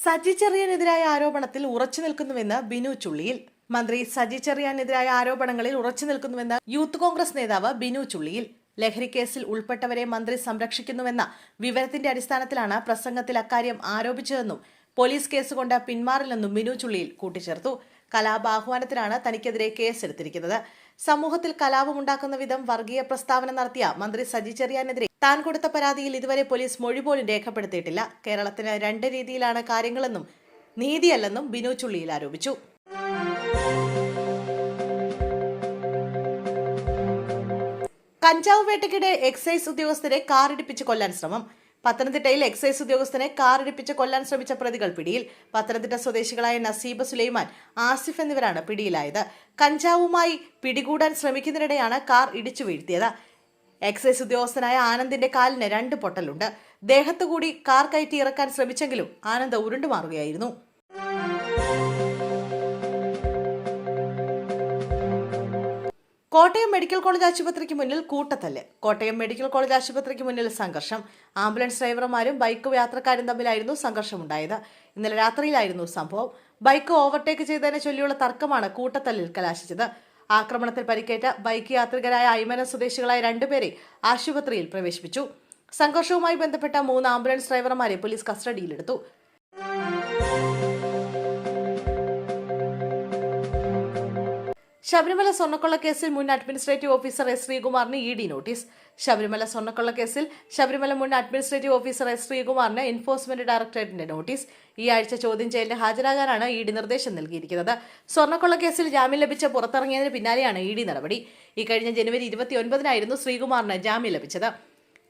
സജി ചെറിയാനെതിരായ ആരോപണത്തിൽ ഉറച്ചു നിൽക്കുന്നുവെന്ന് ബിനു ചുള്ളിയിൽ. മന്ത്രി സജി ചെറിയാനെതിരായ ആരോപണങ്ങളിൽ ഉറച്ചു നിൽക്കുന്നുവെന്ന് യൂത്ത് കോൺഗ്രസ് നേതാവ് ബിനു ചുള്ളിയിൽ. ലഹരിക്കേസിൽ ഉൾപ്പെട്ടവരെ മന്ത്രി സംരക്ഷിക്കുന്നുവെന്ന വിവരത്തിന്റെ അടിസ്ഥാനത്തിലാണ് പ്രസംഗത്തിൽ അക്കാര്യം ആരോപിച്ചതെന്നും പോലീസ് കേസുകൊണ്ട് പിന്മാറില്ലെന്നും ബിനു ചുള്ളിയിൽ കൂട്ടിച്ചേർത്തു. കലാപാഹ്വാനത്തിനാണ് തനിക്കെതിരെ കേസെടുത്തിരിക്കുന്നത്. സമൂഹത്തിൽ കലാപമുണ്ടാക്കുന്ന വിധം വർഗീയ പ്രസ്താവന നടത്തിയ മന്ത്രി സജി ചെറിയാനെതിരെ താൻ കൊടുത്ത പരാതിയിൽ ഇതുവരെ പോലീസ് മൊഴി പോലും രേഖപ്പെടുത്തിയിട്ടില്ല. കേരളത്തിന് രണ്ട് രീതിയിലാണ് കാര്യങ്ങളെന്നും നീതിയല്ലെന്നും ബിനു ചുള്ളിയിൽ ആരോപിച്ചു. കഞ്ചാവ് വേട്ടയ്ക്കിടെ എക്സൈസ് ഉദ്യോഗസ്ഥരെ കാറിടിപ്പിച്ച് കൊല്ലാൻ ശ്രമം. പത്തനംതിട്ടയിൽ എക്സൈസ് ഉദ്യോഗസ്ഥനെ കാറിടിപ്പിച്ച് കൊല്ലാൻ ശ്രമിച്ച പ്രതികൾ പിടിയിൽ. പത്തനംതിട്ട സ്വദേശികളായ നസീബ് സുലൈമാൻ, ആസിഫ് എന്നിവരാണ് പിടിയിലായത്. കഞ്ചാവുമായി പിടികൂടാൻ ശ്രമിക്കുന്നതിനിടെയാണ് കാർ ഇടിച്ചു വീഴ്ത്തിയത്. എക്സൈസ് ഉദ്യോഗസ്ഥനായ ആനന്ദിന്റെ കാലിന് 2 പൊട്ടലുണ്ട്. ദേഹത്തുകൂടി കാർ കയറ്റി ഇറക്കാൻ ശ്രമിച്ചെങ്കിലും ആനന്ദ് ഉരുണ്ടുമാറുകയായിരുന്നു. കോട്ടയം മെഡിക്കൽ കോളേജ് ആശുപത്രിക്ക് മുന്നിൽ കൂട്ടത്തല്ല്. കോട്ടയം മെഡിക്കൽ കോളേജ് ആശുപത്രിക്ക് മുന്നിൽ സംഘർഷം. ആംബുലൻസ് ഡ്രൈവർമാരും ബൈക്ക് യാത്രക്കാരും തമ്മിലായിരുന്നു സംഘർഷമുണ്ടായത്. ഇന്നലെ രാത്രിയിലായിരുന്നു സംഭവം. ബൈക്ക് ഓവർടേക്ക് ചെയ്തതിനെ ചൊല്ലിയുള്ള തർക്കമാണ് കൂട്ടത്തല്ലിൽ കലാശിച്ചത്. ആക്രമണത്തിൽ പരിക്കേറ്റ ബൈക്ക് യാത്രികരായ അയ്മന സ്വദേശികളായ 2 പേരെ ആശുപത്രിയിൽ പ്രവേശിപ്പിച്ചു. സംഘർഷവുമായി ബന്ധപ്പെട്ട 3 ആംബുലൻസ് ഡ്രൈവർമാരെ പോലീസ് കസ്റ്റഡിയിലെടുത്തു. ശബരിമല സ്വർണ്ണക്കൊള്ളക്കേസിൽ മുൻ അഡ്മിനിസ്ട്രേറ്റീവ് ഓഫീസർ എസ് ശ്രീകുമാറിന് ഇഡി നോട്ടീസ്. ശബരിമല സ്വർണ്ണക്കൊള്ളക്കേസിൽ ശബരിമല മുൻ അഡ്മിനിസ്ട്രേറ്റീവ് ഓഫീസർ എസ് ശ്രീകുമാറിന് എൻഫോഴ്സ്മെന്റ് ഡയറക്ടറേറ്റിന്റെ നോട്ടീസ്. ഈ ആഴ്ച ചോദ്യം ചെയ്യലിന് ഹാജരാകാനാണ് ഇഡി നിർദ്ദേശം നൽകിയിരിക്കുന്നത്. സ്വർണ്ണക്കൊള്ളക്കേസിൽ ജാമ്യം ലഭിച്ച് പുറത്തിറങ്ങിയതിന് പിന്നാലെയാണ് ഇഡി നടപടി. ഇക്കഴിഞ്ഞ ജനുവരി 29-നായിരുന്നു ശ്രീകുമാറിന് ജാമ്യം ലഭിച്ചത്.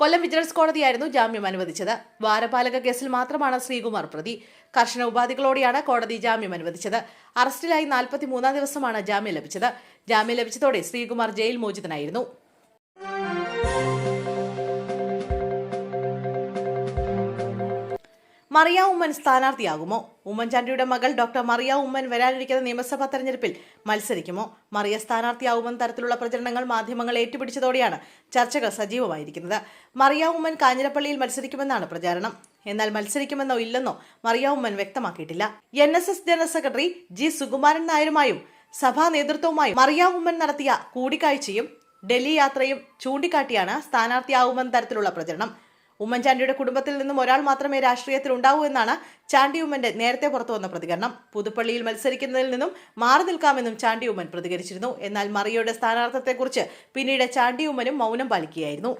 കൊല്ലം വിജിലൻസ് കോടതിയായിരുന്നു ജാമ്യം അനുവദിച്ചത്. ദ്വാരപാലക കേസിൽ മാത്രമാണ് ശ്രീകുമാർ പ്രതി. കർശന ഉപാധികളോടെയാണ് കോടതി ജാമ്യം അനുവദിച്ചത്. അറസ്റ്റിലായി 43-ാം ദിവസമാണ് ജാമ്യം ലഭിച്ചത്. ജാമ്യം ലഭിച്ചതോടെ ശ്രീകുമാർ ജയിൽ മോചിതനായിരുന്നു. മറിയ ഉമ്മൻ സ്ഥാനാർത്ഥിയാകുമോ? ഉമ്മൻചാണ്ടിയുടെ മകൾ ഡോക്ടർ മറിയ ഉമ്മൻ വരാനിരിക്കുന്ന നിയമസഭാ തെരഞ്ഞെടുപ്പിൽ മത്സരിക്കുമോ? മറിയ സ്ഥാനാർത്ഥിയാവുമെന്ന തരത്തിലുള്ള പ്രചരണങ്ങൾ മാധ്യമങ്ങൾ ഏറ്റുപിടിച്ചതോടെയാണ് ചർച്ചകൾ സജീവമായിരിക്കുന്നത്. മറിയ ഉമ്മൻ കാഞ്ഞിരപ്പള്ളിയിൽ മത്സരിക്കുമെന്നാണ് പ്രചാരണം. എന്നാൽ മത്സരിക്കുമെന്നോ ഇല്ലെന്നോ മറിയ ഉമ്മൻ വ്യക്തമാക്കിയിട്ടില്ല. NSS general secretary G Sukumaran നായരുമായും സഭാ നേതൃത്വവുമായും മറിയ ഉമ്മൻ നടത്തിയ കൂടിക്കാഴ്ചയും ഡൽഹി യാത്രയും ചൂണ്ടിക്കാട്ടിയാണ് സ്ഥാനാർത്ഥിയാവുമെന്ന തരത്തിലുള്ള പ്രചരണം. ഉമ്മൻചാണ്ടിയുടെ കുടുംബത്തിൽ നിന്നും ഒരാൾ മാത്രമേ രാഷ്ട്രീയത്തിൽ ഉണ്ടാവൂ എന്നാണ് ചാണ്ടി ഉമ്മന്റെ നേരത്തെ പുറത്തുവന്ന പ്രതികരണം. പുതുപ്പള്ളിയിൽ മത്സരിക്കുന്നതിൽ നിന്നും മാറി നിൽക്കാമെന്നും ചാണ്ടി ഉമ്മൻ പ്രതികരിച്ചിരുന്നു. എന്നാൽ മറിയയുടെ സ്ഥാനാർത്ഥത്തെക്കുറിച്ച് പിന്നീട് ചാണ്ടി ഉമ്മനും മൗനം പാലിക്കുകയായിരുന്നു.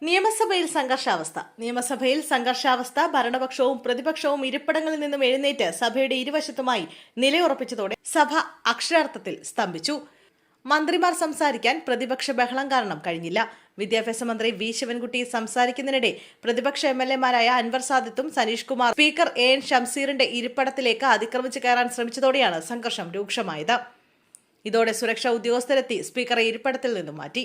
നിയമസഭയിൽ സംഘർഷാവസ്ഥ. ഭരണപക്ഷവും പ്രതിപക്ഷവും ഇരിപ്പിടങ്ങളിൽ നിന്നും എഴുന്നേറ്റ് സഭയുടെ ഇരുവശത്തുമായി നിലയുറപ്പിച്ചതോടെ സഭ അക്ഷരാർത്ഥത്തിൽ സ്തംഭിച്ചു. മന്ത്രിമാർ സംസാരിക്കാൻ പ്രതിപക്ഷ ബഹളം കാരണം കഴിഞ്ഞില്ല. വിദ്യാഭ്യാസ മന്ത്രി വി ശിവൻകുട്ടി സംസാരിക്കുന്നതിനിടെ പ്രതിപക്ഷ MLA-മാരായ അൻവർ സാദിത്തും സനീഷ് കുമാർ സ്പീക്കർ AN ഷംസീറിന്റെ ഇരിപ്പിടത്തിലേക്ക് അതിക്രമിച്ച് കയറാൻ ശ്രമിച്ചതോടെയാണ് സംഘർഷം രൂക്ഷമായത്. ഇതോടെ സുരക്ഷാ ഉദ്യോഗസ്ഥരെത്തി സ്പീക്കറെ ഇരിപ്പിടത്തിൽ നിന്നും മാറ്റി.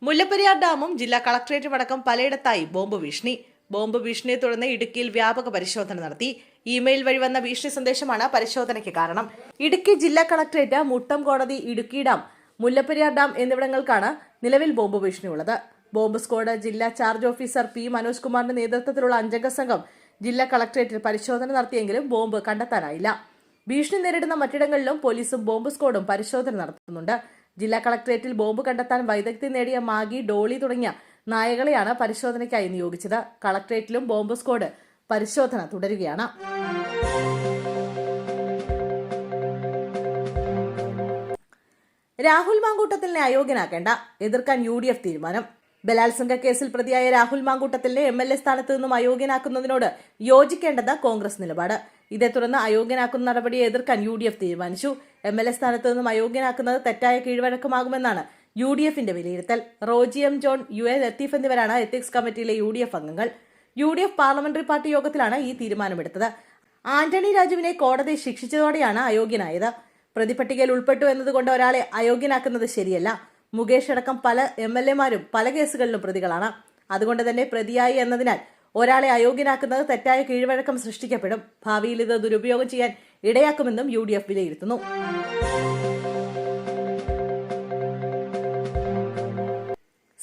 മുല്ലപ്പെരിയാർ ഡാമും ജില്ലാ കളക്ടറേറ്റും അടക്കം പലയിടത്തായി ബോംബ് ഭീഷണിയെ തുടർന്ന് ഇടുക്കിയിൽ വ്യാപക പരിശോധന നടത്തി. ഇമെയിൽ വഴി വന്ന ഭീഷണി സന്ദേശമാണ് പരിശോധനയ്ക്ക് കാരണം. ഇടുക്കി ജില്ലാ കളക്ടറേറ്റ്, മുട്ടം കോടതി, ഇടുക്കി ഡാം, മുല്ലപ്പെരിയാർ ഡാം എന്നിവിടങ്ങൾക്കാണ് നിലവിൽ ബോംബ് ഭീഷണിയുള്ളത്. ബോംബ് സ്ക്വാഡ് ജില്ലാ ചാർജ് ഓഫീസർ P മനോജ് കുമാറിന്റെ നേതൃത്വത്തിലുള്ള 5-അംഗ സംഘം ജില്ലാ കളക്ടറേറ്റിൽ പരിശോധന നടത്തിയെങ്കിലും ബോംബ് കണ്ടെത്താനായില്ല. ഭീഷണി നേരിടുന്ന മറ്റിടങ്ങളിലും പോലീസും ബോംബ് സ്ക്വാഡും പരിശോധന നടത്തുന്നുണ്ട്. ജില്ലാ കളക്ടറേറ്റിൽ ബോംബ് കണ്ടെത്താൻ വൈദഗ്ധ്യം നേടിയ മാഗി, ഡോളി തുടങ്ങിയ നായകളെയാണ് പരിശോധനയ്ക്കായി നിയോഗിച്ചത്. കളക്ടറേറ്റിലും ബോംബ് സ്ക്വാഡ് പരിശോധന തുടരുകയാണ്. രാഹുൽ മാങ്കൂട്ടത്തിലിനെ അയോഗ്യനാക്കേണ്ട, എതിർക്കാൻ UDF തീരുമാനം. ബലാത്സംഗ കേസിൽ പ്രതിയായ രാഹുൽ മാങ്കൂട്ടത്തിലിനെ MLA സ്ഥാനത്ത് നിന്നും അയോഗ്യനാക്കുന്നതിനോട് യോജിക്കേണ്ടെന്ന് കോൺഗ്രസ് നിലപാട്. ഇതേ തുടർന്ന് അയോഗ്യനാക്കുന്ന നടപടിയെ എതിർക്കാൻ UDF തീരുമാനിച്ചു. MLA സ്ഥാനത്ത് നിന്നും അയോഗ്യനാക്കുന്നത് തെറ്റായ കീഴ്വഴക്കമാകുമെന്നാണ് UDF-ന്റെ വിലയിരുത്തൽ. Roji M. John, UA Latheef എന്നിവരാണ് എത്തിക്സ് കമ്മിറ്റിയിലെ UDF അംഗങ്ങൾ. UDF പാർലമെന്ററി പാർട്ടി യോഗത്തിലാണ് ഈ തീരുമാനമെടുത്തത്. ആന്റണി രാജുവിനെ കോടതി ശിക്ഷിച്ചതോടെയാണ് അയോഗ്യനായത്. പ്രതിപട്ടികയിൽ ഉൾപ്പെട്ടു എന്നതുകൊണ്ട് ഒരാളെ അയോഗ്യനാക്കുന്നത് ശരിയല്ല. മുകേഷ് അടക്കം പല MLA-മാരും പല കേസുകളിലും പ്രതികളാണ്. അതുകൊണ്ട് തന്നെ പ്രതിയായി എന്നതിനാൽ ഒരാളെ അയോഗ്യനാക്കുന്നത് തെറ്റായ കീഴ്വഴക്കം സൃഷ്ടിക്കപ്പെടും. ഭാവിയിൽ ഇത് ദുരുപയോഗം ചെയ്യാൻ ഇടയാക്കുമെന്നും UDF വിലയിരുത്തുന്നു.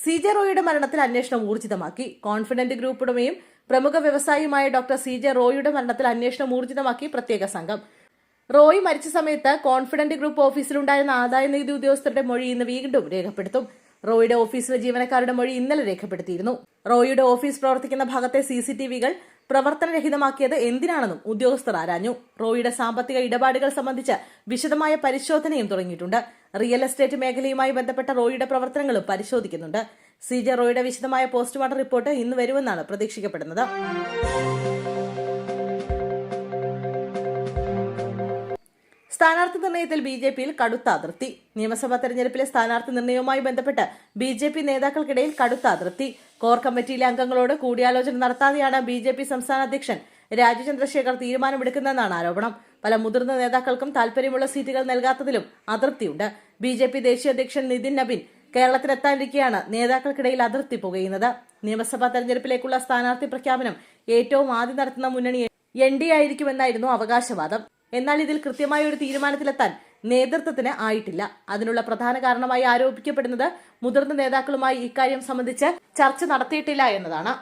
CJ റോയിയുടെ മരണത്തിൽ അന്വേഷണം ഊർജിതമാക്കി. കോൺഫിഡന്റ് ഗ്രൂപ്പ് ഉടമയും പ്രമുഖ വ്യവസായിയുമായ ഡോക്ടർ CJ റോയിയുടെ മരണത്തിൽ അന്വേഷണം ഊർജിതമാക്കി പ്രത്യേക സംഘം. റോയ് മരിച്ച സമയത്ത് കോൺഫിഡന്റ് ഗ്രൂപ്പ് ഓഫീസിലുണ്ടായിരുന്ന ആദായ നികുതി ഉദ്യോഗസ്ഥരുടെ മൊഴി ഇന്ന് വീണ്ടും രേഖപ്പെടുത്തും. റോയിയുടെ ഓഫീസിലെ ജീവനക്കാരുടെ മൊഴി ഇന്നലെ രേഖപ്പെടുത്തിയിരുന്നു. റോയിയുടെ ഓഫീസ് പ്രവർത്തിക്കുന്ന ഭാഗത്തെ CCTVകൾ പ്രവർത്തനരഹിതമാക്കിയത് എന്തിനാണെന്നും ഉദ്യോഗസ്ഥർ ആരാഞ്ഞു. റോയിയുടെ സാമ്പത്തിക ഇടപാടുകൾ സംബന്ധിച്ച് വിശദമായ പരിശോധനയും തുടങ്ങിയിട്ടുണ്ട്. റിയൽ എസ്റ്റേറ്റ് മേഖലയുമായി ബന്ധപ്പെട്ട റോയിയുടെ പ്രവർത്തനങ്ങളും പരിശോധിക്കുന്നുണ്ട്. CJ റോയിയുടെ വിശദമായ പോസ്റ്റ്മോർട്ടം റിപ്പോർട്ട് ഇന്ന് വരുമെന്നാണ് പ്രതീക്ഷിക്കപ്പെടുന്നത്. സ്ഥാനാർത്ഥി നിർണയത്തിൽ BJPയിൽ കടുത്ത അതൃപ്തി. നിയമസഭാ തെരഞ്ഞെടുപ്പിലെ സ്ഥാനാർത്ഥി നിർണയവുമായി ബന്ധപ്പെട്ട് BJP നേതാക്കൾക്കിടയിൽ കടുത്ത അതൃപ്തി. കോർ കമ്മിറ്റിയിലെ അംഗങ്ങളോട് കൂടിയാലോചന നടത്താതെയാണ് BJP സംസ്ഥാന അധ്യക്ഷൻ രാജീവ് ചന്ദ്രശേഖർ തീരുമാനമെടുക്കുന്നതെന്നാണ് ആരോപണം. പല മുതിർന്ന നേതാക്കൾക്കും താൽപര്യമുള്ള സീറ്റുകൾ നൽകാത്തതിലും അതൃപ്തിയുണ്ട്. BJP ദേശീയ അധ്യക്ഷൻ നിതിൻ നബീൻ കേരളത്തിലെത്താനിരിക്കെയാണ് നേതാക്കൾക്കിടയിൽ അതൃപ്തി പുകയുന്നത്. നിയമസഭാ തെരഞ്ഞെടുപ്പിലേക്കുള്ള സ്ഥാനാർത്ഥി പ്രഖ്യാപനം ഏറ്റവും ആദ്യം നടത്തുന്ന മുന്നണി NDA ആയിരിക്കുമെന്നായിരുന്നു അവകാശവാദം. എന്നാൽ ഇതിൽ കൃത്യമായ ഒരു തീരുമാനത്തിലെത്താൻ നേതൃത്വത്തിന് ആയിട്ടില്ല. അതിനുള്ള പ്രധാന കാരണമായി ആരോപിക്കപ്പെടുന്നത് മുതിർന്ന നേതാക്കളുമായി ഇക്കാര്യം സംബന്ധിച്ച് ചർച്ച നടത്തിയിട്ടില്ല എന്നതാണ്.